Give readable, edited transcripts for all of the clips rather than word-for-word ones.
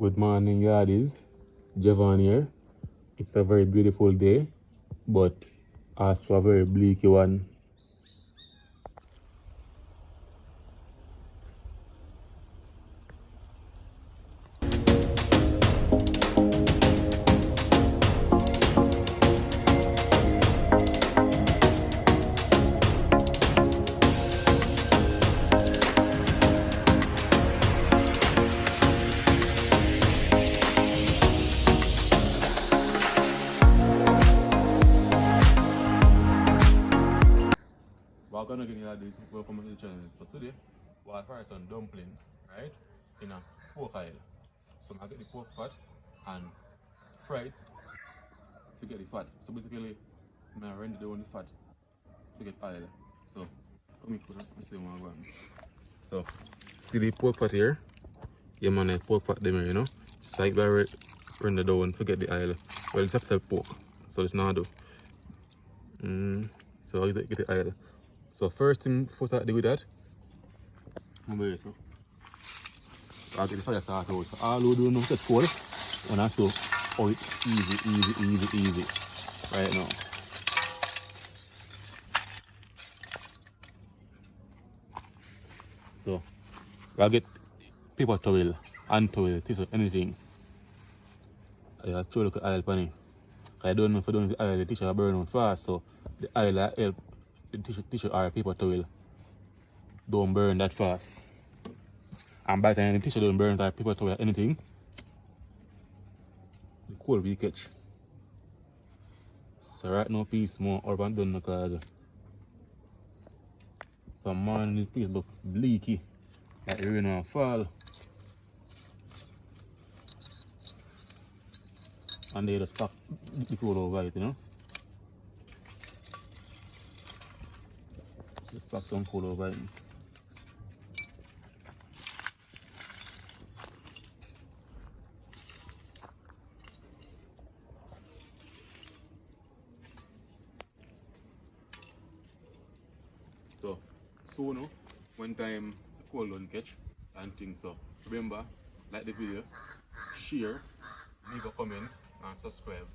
Good morning, yardies. Jevaughn here. It's a very beautiful day, but also a very bleak one. Welcome again, yardies. Welcome to the channel. So today, we'll try some dumpling, right? In a pork oil. So I get the pork fat and fry it to get the fat. So basically, I render down the fat to get oil. So come here, let's see what I'm going. So see the pork fat here? Yeah man, the pork fat them here, you know. Side by render down to get the oil. Well, it's after pork, so it's not do. So I get the oil. So first thing first I do with that, so I'll get the fire start out. So all we do now is cold when I so it easy right now. So I'll get paper towel, hand towel, tissue, anything. I throw the oil pan it. I don't know if I don't use the oil, the tissue will burn out fast, so the oil will help the tissue or paper towel don't burn that fast. And by the time the tissue don't burn or paper towel or anything, the cold will catch. So right now piece more up and done because from morning this piece look bleaky, like the rain will fall. And they just pack the cold over it, you know. Just pack some cold over it. So soon, when time the cold don't catch and things, so remember, like the video, share, leave a comment and subscribe.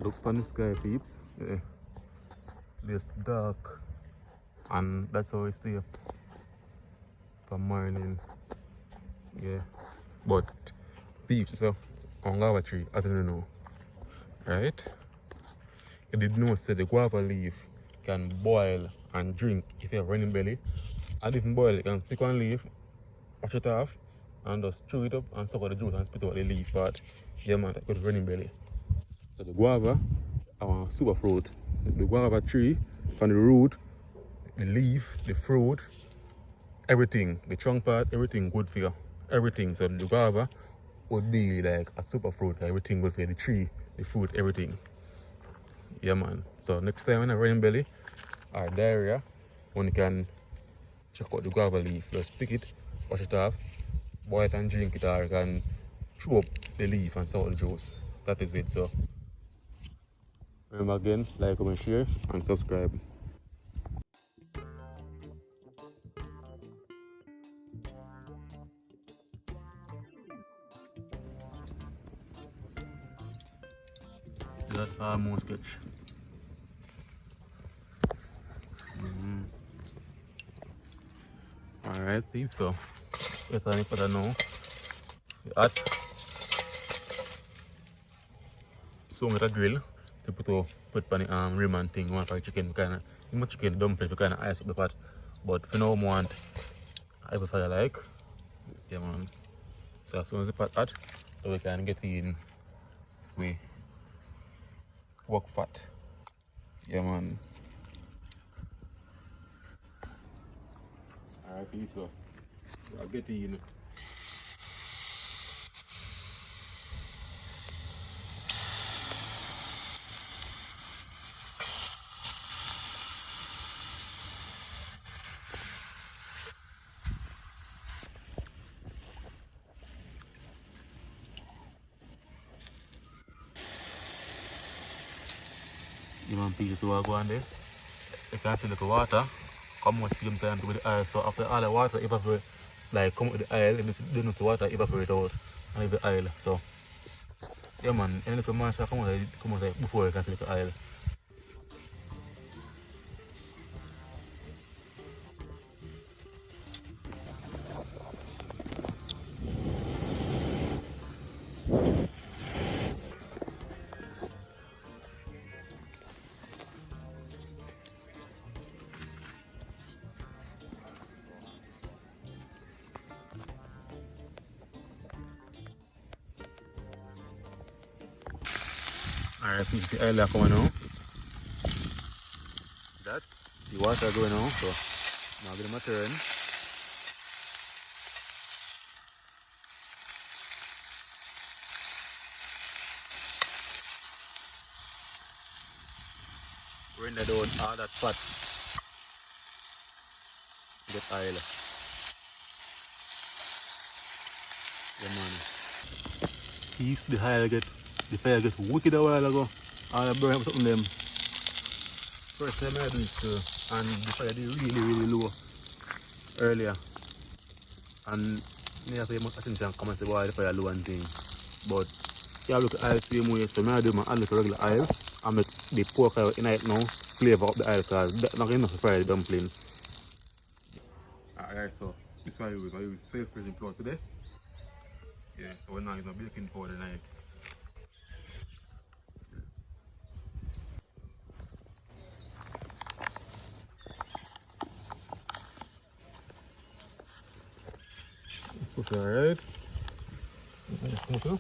Look on the sky, peeps. Yeah. It's dark and that's how it stays from morning. Yeah. But peeps, so on guava tree, as you know, right? You did know say the guava leaf can boil and drink if you have running belly. And even boil it, you can pick one leaf, wash it off, and just chew it up and suck out the juice and spit out the leaf part. Yeah man, that good running belly. So the guava, our super fruit, the guava tree, from the root, the leaf, the fruit, everything, the trunk part, everything good for you. Everything. So the guava would be like a super fruit, everything good for you. The tree, the fruit, everything. Yeah man. So next time when I rain belly or diarrhea, one can check out the guava leaf. Just pick it, wash it off, boil it and drink it, or you can chew up the leaf and suck out the juice. That is it. So remember again, like, comment, share and subscribe. That almost catch. Alright, peeps, so get on it for the now. Hot. So I'm gonna grill to put on the rim and thing. One for chicken kinda, much chicken dumpling to kinda ice up the pot. But for now I want I prefer like. Yeah man. So as soon as the pot hot, so we can get in we pork fat. Yeah man. Alright, peace, so I'll get in. You know, lemon pieces who are going there. You can see the water come out same time with the oil. So after all the water evaporate, like come with the oil, and then the water evaporate out and leave the oil. So yeah man, any little masher come out before you can see the oil. Alright, so the oil are coming out. That the water going on, so now give them a turn. Render down all that fat. Get oil. Yeah man. Keeps the fire get wicked a while ago. All the burn up something them. First time I do it too, and the fire did really low earlier. And me have to much attention come and say why the fire low and thing. But you have to look at oil same way, so I do my add little regular oil and make the pork oil in it now flavor up the oil because that's not enough to fry the dumpling. Alright, so this is why we're going to use self-raising flour today. Yeah, so we're not using baking powder tonight. It's supposed to be alright. Nice thing too.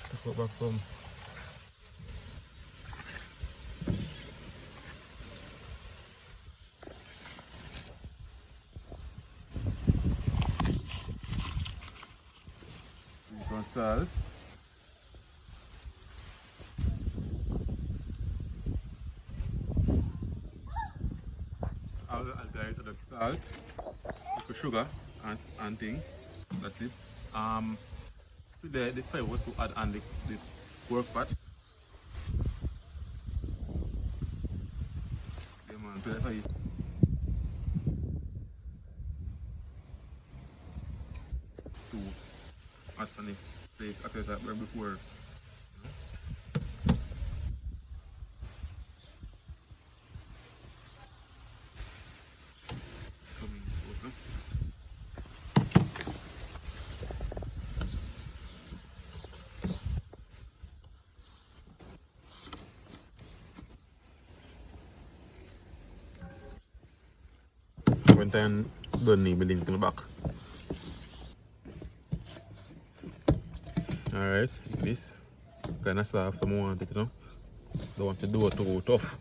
Take it back from. This one salt. All guys are the salt, the sugar and thing. That's it. The fire was to add and the pork fat. Yeah man, play the fire. To add from the place after that burn before. When then don't need link in the back. Alright, this kinda soft, some more want it, you know. Don't want to do it too tough.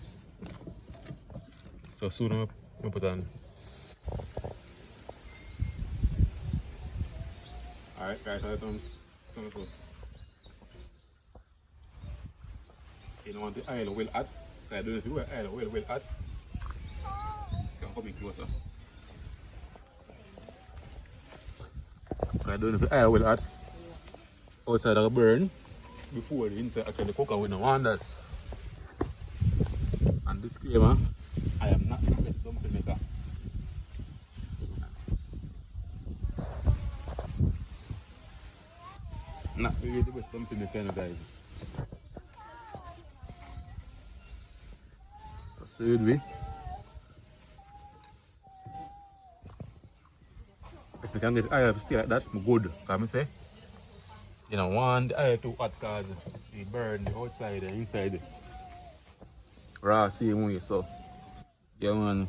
So soon I put on. Alright guys, I some good. You don't want the oil well hot. I don't know if you want oil well hot. You can come in closer. I don't know if the oil will add outside of the burn before the inside actually cook, and we don't want that. And disclaimer, I am not the best dumpling maker. Not really the best dumpling maker, guys. So see it be. If you can get oil to stay like that, good. Because I say, you don't want the oil too hot because it burn the outside and inside. Raw same way, so yeah man.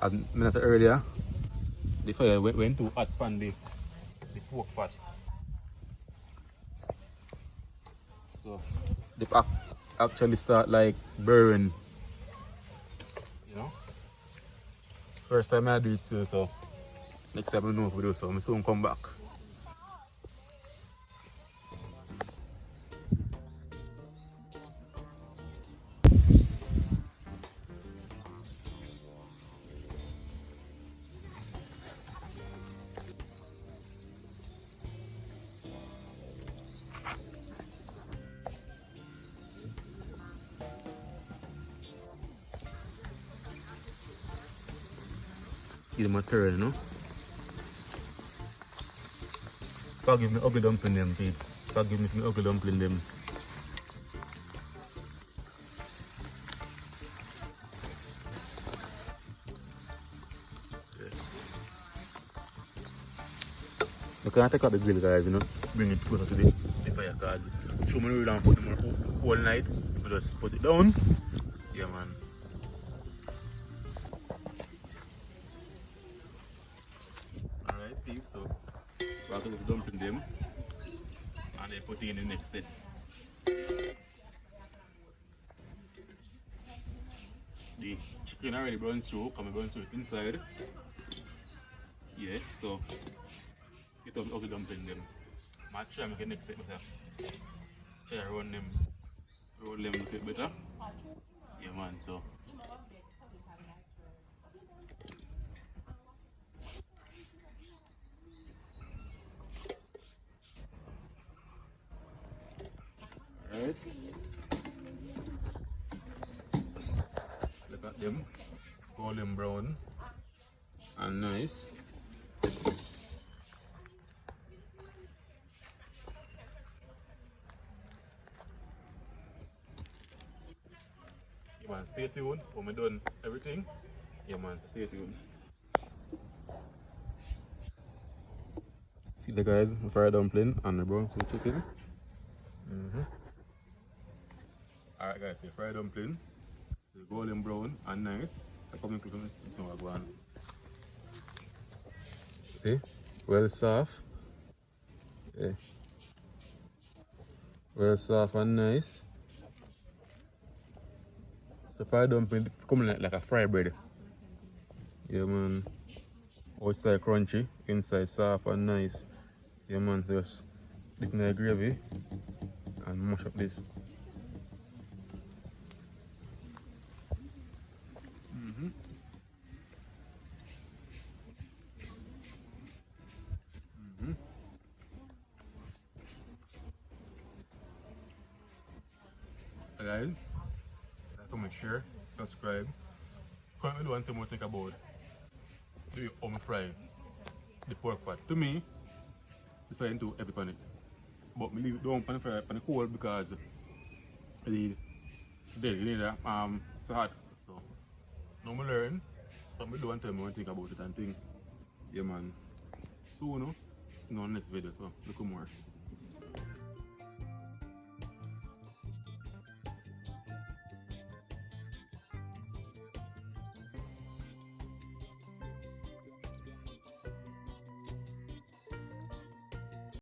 As I said earlier, the fire went too hot from the pork fat. So the pack actually start like burn. You know? First time I do it still, so next time I know if we do, so I soon come back. Give them a turn, you know. Forgive me ugly dumpling them, peeps. Forgive me for me ugly dumpling them. You can't take out the grill, guys, you know. Bring it closer to the fire, cause show me we don't put them on all night. We just put it down. Yeah, man. Alright, peeps, so we're going to dumpling them and then put it in the next set. The chicken already brown through, come brown through inside. Yeah, so get up ugly dumpling them. I try to make the next set better. Try to roll them a bit better. Yeah, man, so. Alright. Look at them. Golden brown and nice. Yeah, man, stay tuned when we done everything. Yeah, man, so stay tuned. See the guys, the fried dumpling and the brown soup chicken. Alright guys, the fried dumpling, the golden brown and nice. I come and click on this one, Gwaan. See, well soft. Yeah. Well soft and nice. So fried dumpling coming like a fried bread. Yeah, man. Outside crunchy, inside soft and nice. Yeah, man. Just dip in the gravy and mash up this. Guys, like, comment, share, subscribe. Comment below and tell me what you think about the fry the pork fat. To me, the fry into heavy pan it. But me leave it down pan the fry pan the cold because I need it's hot. So now I learn. So comment below and tell me what you think about it and think. Yeah, man. Soon, no next video, so look more.